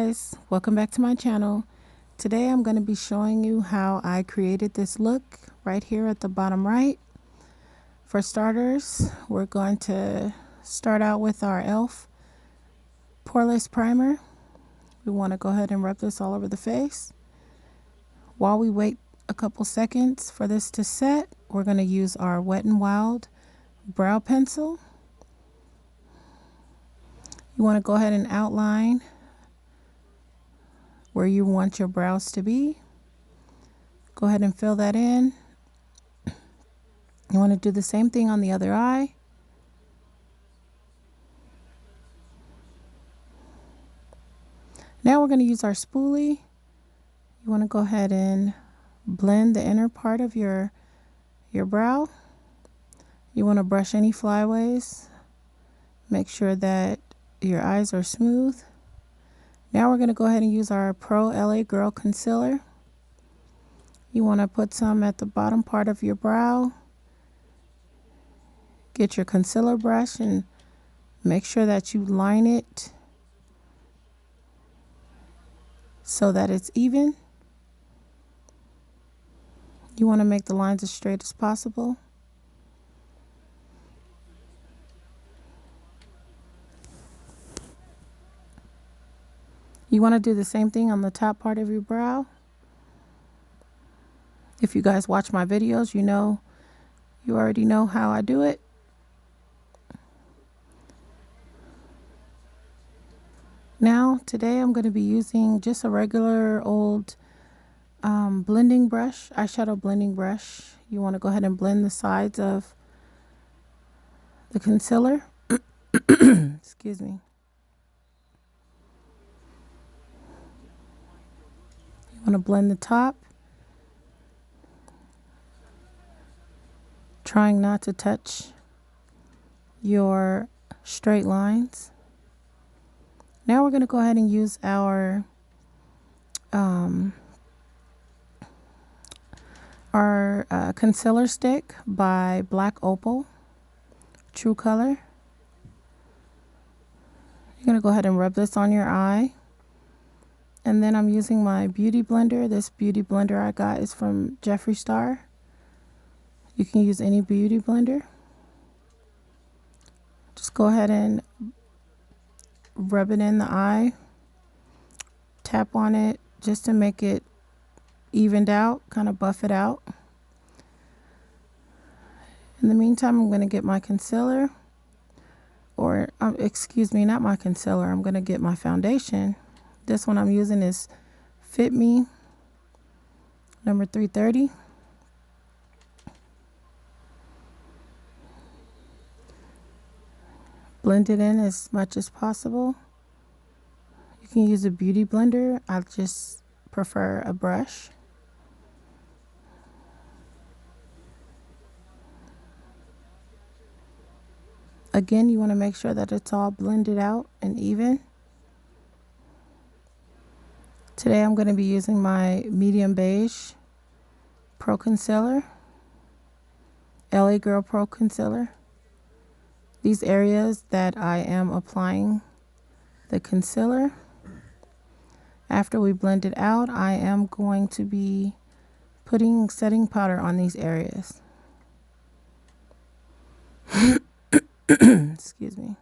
guys, welcome back to my channel. Today I'm going to be showing you how I created this look right here at the bottom right. For starters, we're going to start out with our e.l.f. poreless primer. We want to go ahead and rub this all over the face. While we wait a couple seconds for this to set, we're going to use our Wet n Wild brow pencil. You want to go ahead and outline where you want your brows to be. Go ahead and fill that in. You want to do the same thing on the other eye. Now we're going to use our spoolie. You want to go ahead and blend the inner part of your brow. You want to brush any flyaways. Make sure that your eyes are smooth. Now we're going to go ahead and use our Pro LA Girl Concealer. You want to put some at the bottom part of your brow. Get your concealer brush and make sure that you line it so that it's even. You want to make the lines as straight as possible. You want to do the same thing on the top part of your brow. If you guys watch my videos, you already know how I do it. Now, today I'm going to be using just a regular old blending brush, eyeshadow blending brush. You want to go ahead and blend the sides of the concealer. Excuse me. You want to blend the top, trying not to touch your straight lines. Now we're going to go ahead and use our concealer stick by Black Opal True Color. You're going to go ahead and rub this on your eye. And then I'm using my beauty blender. This beauty blender I got is from Jeffree Star. You can use any beauty blender. Just go ahead and rub it in the eye. Tap on it just to make it evened out, kind of buff it out. In the meantime, I'm going to get my concealer, or excuse me, not my concealer. I'm going to get my foundation. This one I'm using is Fit Me number 330. Blend it in as much as possible. You can use a beauty blender. I just prefer a brush. Again, you want to make sure that it's all blended out and even. Today I'm going to be using my medium beige Pro Concealer, LA Girl Pro Concealer. These areas that I am applying the concealer, after we blend it out, I am going to be putting setting powder on these areas. Excuse me.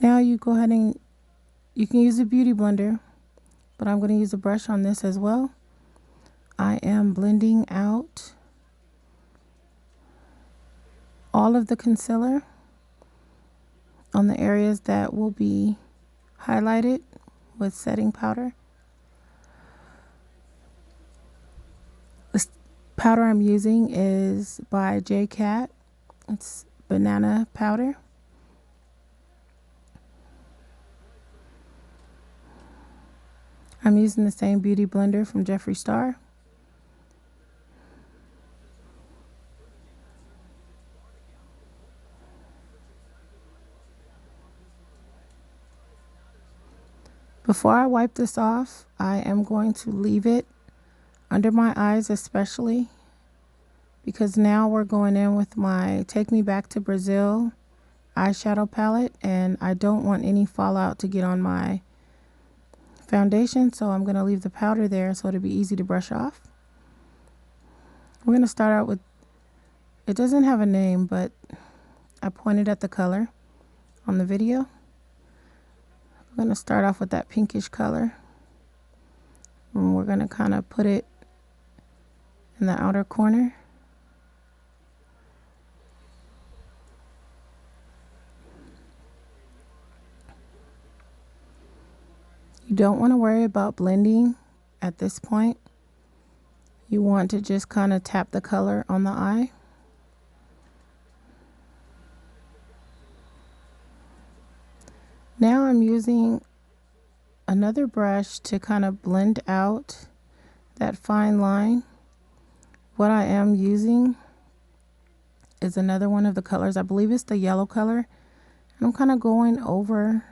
Now you go ahead and you can use a beauty blender, but I'm going to use a brush on this as well. I am blending out all of the concealer on the areas that will be highlighted with setting powder. The powder I'm using is by J-Cat. It's banana powder. I'm using the same beauty blender from Jeffree Star. Before I wipe this off, I am going to leave it under my eyes especially, because now we're going in with my Take Me Back to Brazil eyeshadow palette, and I don't want any fallout to get on my foundation, so I'm going to leave the powder there so it'll be easy to brush off. We're going to start out with, it doesn't have a name, but I pointed at the color on the video. We're going to start off with that pinkish color, and we're going to kind of put it in the outer corner. You don't want to worry about blending at this point. You want to just kind of tap the color on the eye. Now I'm using another brush to kind of blend out that fine line. What I am using is another one of the colors. I believe it's the yellow color. And I'm kind of going over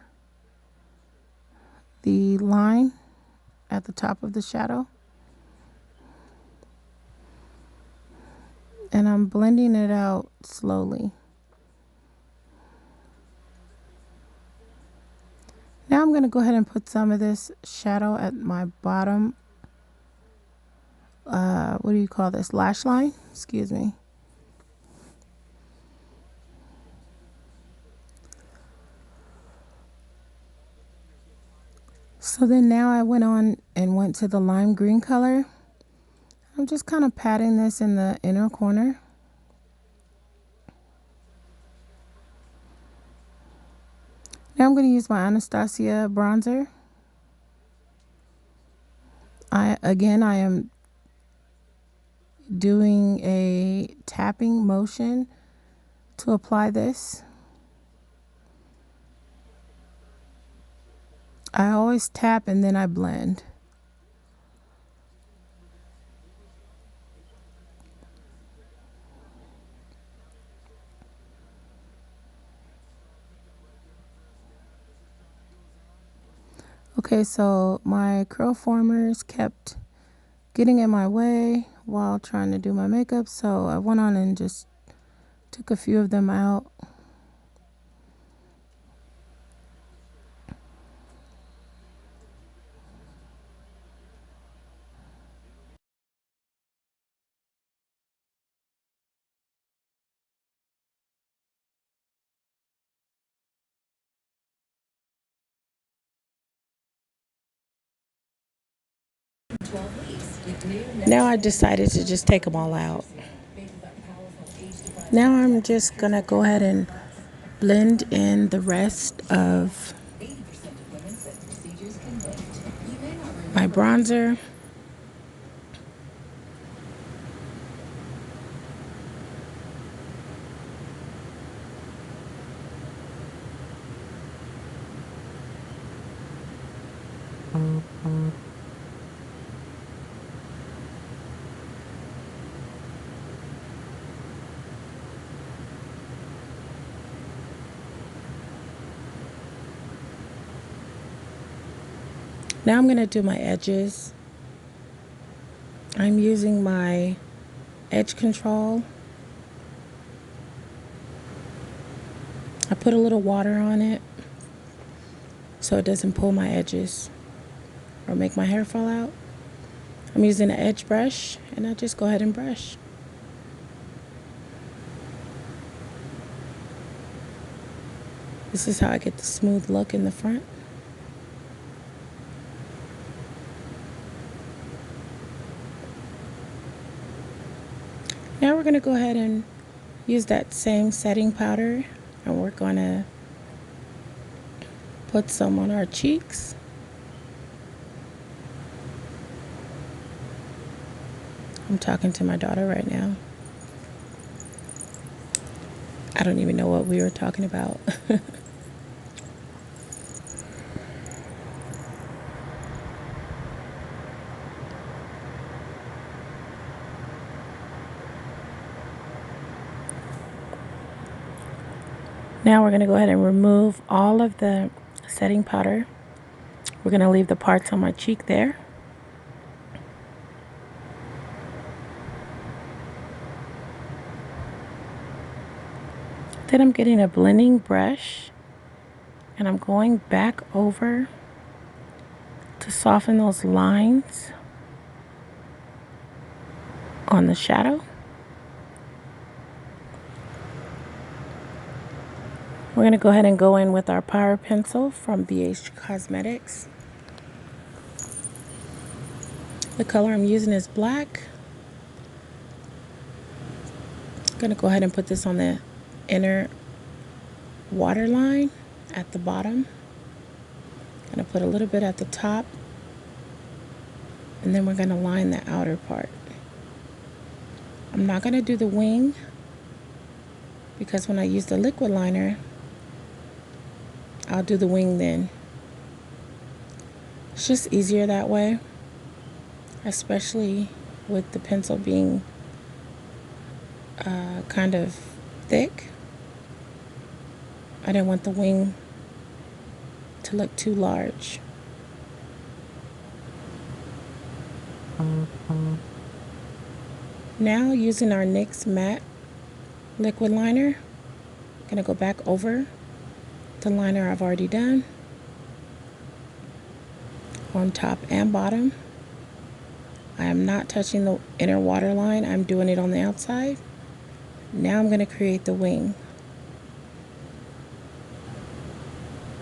the line at the top of the shadow. And I'm blending it out slowly. Now I'm going to go ahead and put some of this shadow at my bottom, what do you call this, lash line? Excuse me. So then now I went on and went to the lime green color. I'm just kind of patting this in the inner corner. Now I'm going to use my Anastasia bronzer. I am doing a tapping motion to apply this. I always tap and then I blend. Okay, so my curl formers kept getting in my way while trying to do my makeup, so I went on and just took a few of them out. Now I decided to just take them all out. Now I'm just gonna go ahead and blend in the rest of my bronzer. Now I'm going to do my edges. I'm using my edge control. I put a little water on it so it doesn't pull my edges or make my hair fall out. I'm using an edge brush, and I just go ahead and brush. This is how I get the smooth look in the front. Now we're going to go ahead and use that same setting powder, and we're going to put some on our cheeks. I'm talking to my daughter right now. I don't even know what we were talking about. Now we're going to go ahead and remove all of the setting powder. We're going to leave the parts on my cheek there. Then I'm getting a blending brush and I'm going back over to soften those lines on the shadow. We're going to go ahead and go in with our power pencil from bhcosmetics. The color I'm using is black. I'm going to go ahead and put this on the inner waterline at the bottom. I'm going to put a little bit at the top, and then we're going to line the outer part. I'm not going to do the wing because when I use the liquid liner, I'll do the wing then. It's just easier that way, especially with the pencil being kind of thick. I didn't want the wing to look too large. Now, using our NYX matte liquid liner, I'm going to go back over the liner I've already done on top and bottom. I am not touching the inner waterline. I'm doing it on the outside. Now I'm going to create the wing.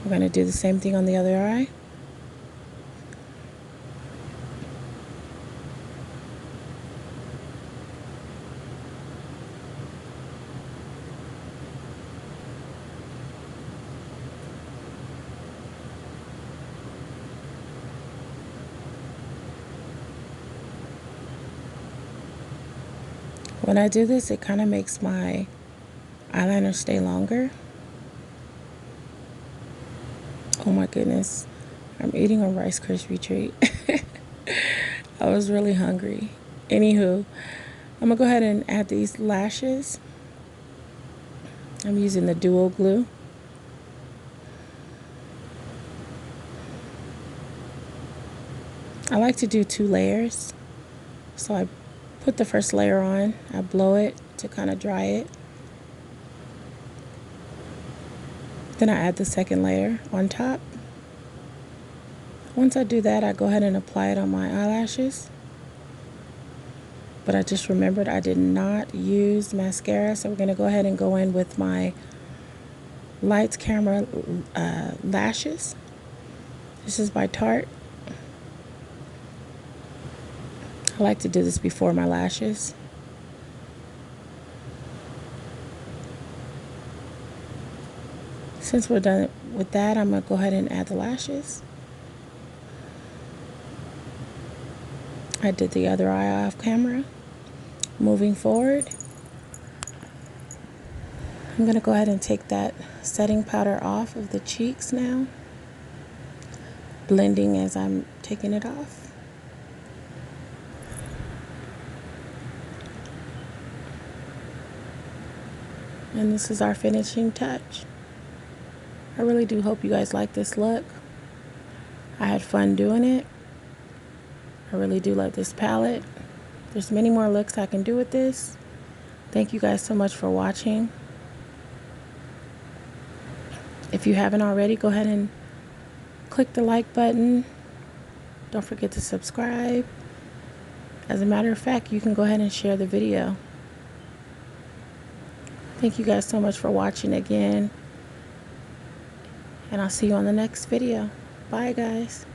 I'm going to do the same thing on the other eye. When I do this, it kind of makes my eyeliner stay longer. Oh my goodness, I'm eating a Rice Krispie treat. I was really hungry. Anywho, I'm gonna go ahead and add these lashes. I'm using the duo glue. I like to do 2 layers. So I put the first layer on, I blow it to kind of dry it. Then I add the second layer on top. Once I do that, I go ahead and apply it on my eyelashes. But I just remembered I did not use mascara, so we're going to go ahead and go in with my Lights Camera lashes. This is by Tarte. I like to do this before my lashes. Since we're done with that, I'm going to go ahead and add the lashes. I did the other eye off camera. Moving forward, I'm going to go ahead and take that setting powder off of the cheeks now, blending as I'm taking it off. And this is our finishing touch. I really do hope you guys like this look. I had fun doing it. I really do love this palette. There's many more looks I can do with this. Thank you guys so much for watching. If you haven't already, go ahead and click the like button. Don't forget to subscribe. As a matter of fact, you can go ahead and share the video. Thank you guys so much for watching again. And I'll see you on the next video. Bye, guys.